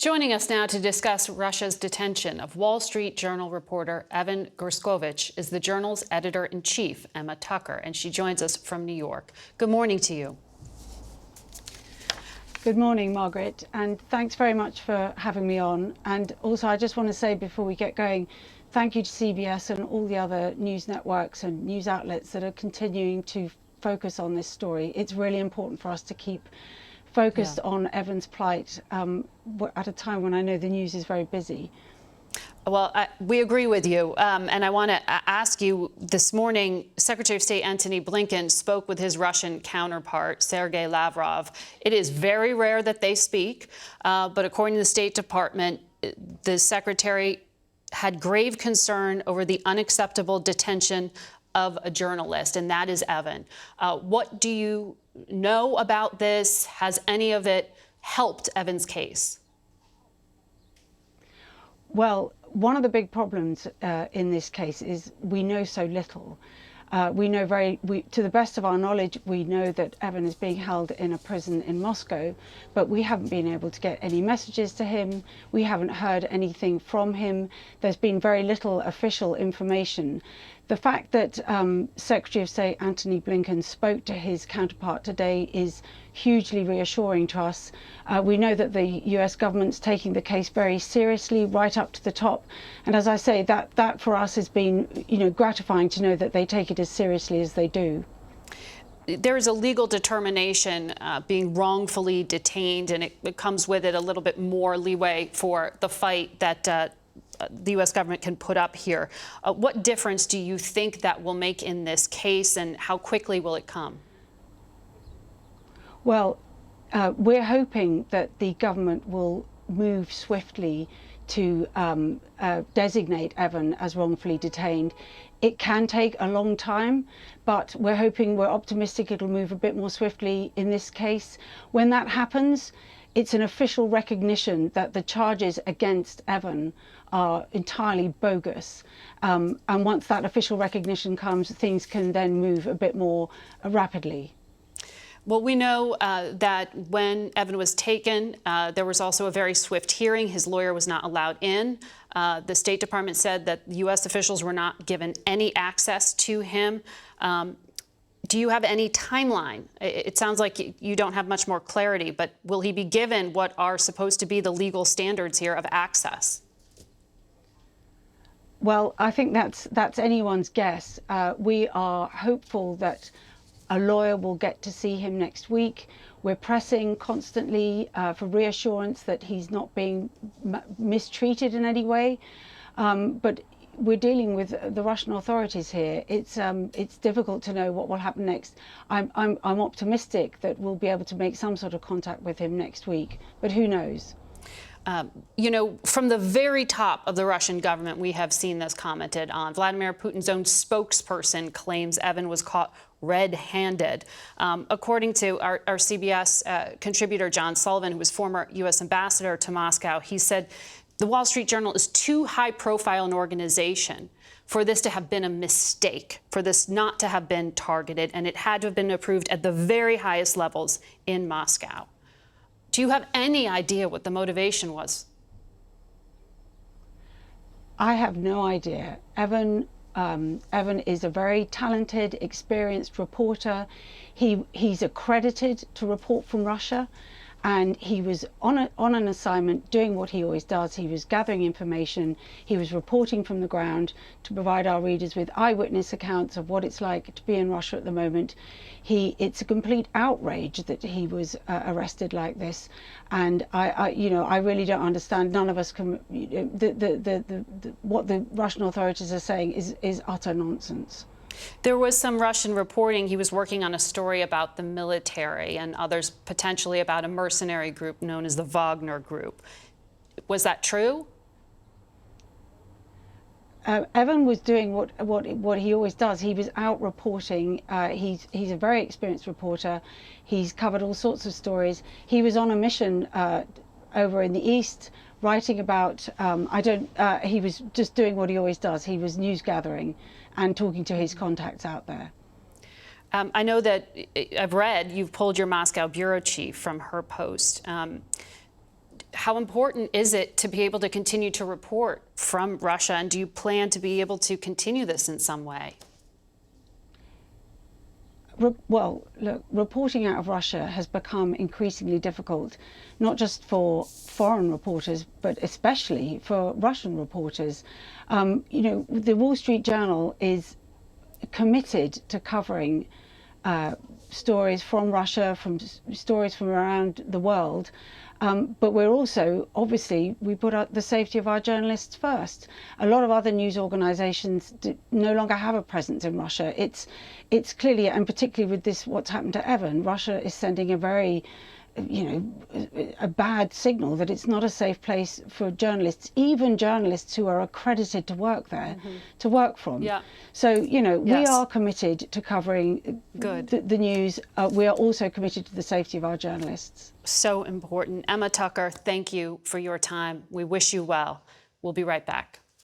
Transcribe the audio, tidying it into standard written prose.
Joining us now to discuss Russia's detention of Wall Street Journal reporter Evan Gershkovich is the Journal's editor-in-chief, Emma Tucker, and she joins us from New York. Good morning to you. Good morning, Margaret, and thanks very much for having me on. And also, I just want to say before we get going, thank you to CBS and all the other news networks and news outlets that are continuing to focus on this story. It's really important for us to keep focused on Evan's plight at a time when I know the news is very busy. Well, we agree with you. And I want to ask you, this morning, Secretary of State Antony Blinken spoke with his Russian counterpart, Sergei Lavrov. It is very rare that they speak, but according to the State Department, the secretary had grave concern over the unacceptable detention of a journalist, and that is Evan. What do you know about this? Has any of it helped Evan's case? Well, one of the big problems in this case is we know so little. To the best of our knowledge, we know that Evan is being held in a prison in Moscow, but we haven't been able to get any messages to him. We haven't heard anything from him. There's been very little official information. The fact that Secretary of State Antony Blinken spoke to his counterpart today is hugely reassuring to us. We know that the US government's taking the case very seriously, right up to the top. And as I say, that for us has been, gratifying to know that they take it as seriously as they do. There is a legal determination being wrongfully detained, and it comes with it a little bit more leeway for the fight that the U.S. government can put up here. What difference do you think that will make in this case, and how quickly will it come? Well, we're hoping that the government will move swiftly to designate Evan as wrongfully detained. It can take a long time, but we're optimistic it'll move a bit more swiftly in this case. When that happens, it's an official recognition that the charges against Evan are entirely bogus. And once that official recognition comes, things can then move a bit more rapidly. Well, we know that when Evan was taken, there was also a very swift hearing. His lawyer was not allowed in. The State Department said that U.S. officials were not given any access to him. Do you have any timeline? It sounds like you don't have much more clarity, but will he be given what are supposed to be the legal standards here of access? Well, I think that's anyone's guess. We are hopeful that a lawyer will get to see him next week. We're pressing constantly for reassurance that he's not being mistreated in any way. But we're dealing with the Russian authorities here. It's difficult to know what will happen next. I'm optimistic that we'll be able to make some sort of contact with him next week, but who knows? From the very top of the Russian government, we have seen this commented on. Vladimir Putin's own spokesperson claims Evan was caught red-handed. According to our CBS contributor, John Sullivan, who was former U.S. ambassador to Moscow, he said the Wall Street Journal is too high-profile an organization for this to have been a mistake, for this not to have been targeted, and it had to have been approved at the very highest levels in Moscow. Do you have any idea what the motivation was? I have no idea. Evan is a very talented, experienced reporter. He's accredited to report from Russia, and he was on an assignment doing what he always does. He was gathering information. He was reporting from the ground to provide our readers with eyewitness accounts of what it's like to be in Russia at the moment. It's a complete outrage that he was arrested like this, and I really don't understand. None of us can. What the Russian authorities are saying is utter nonsense. There was some Russian reporting he was working on a story about the military and others potentially about a mercenary group known as the Wagner Group. Was that true? Evan was doing what he always does. He was out reporting. He's a very experienced reporter. He's covered all sorts of stories. He was on a mission over in the East, writing about. He was just doing what he always does. He was news gathering and talking to his contacts out there. I know that I've read you've pulled your Moscow bureau chief from her post. how important is it to be able to continue to report from Russia, and do you plan to be able to continue this in some way? Well, look, reporting out of Russia has become increasingly difficult, not just for foreign reporters, but especially for Russian reporters. You know, the Wall Street Journal is committed to covering stories from Russia, stories from around the world. But we're also, obviously, we put out the safety of our journalists first. A lot of other news organizations no longer have a presence in Russia. It's clearly, and particularly with this, what's happened to Evan, Russia is sending a very, you know, a bad signal that it's not a safe place for journalists, even journalists who are accredited to work there, to work from. Yeah. So, you know, we Yes. are committed to covering the news. We are also committed to the safety of our journalists. So important. Emma Tucker, thank you for your time. We wish you well. We'll be right back.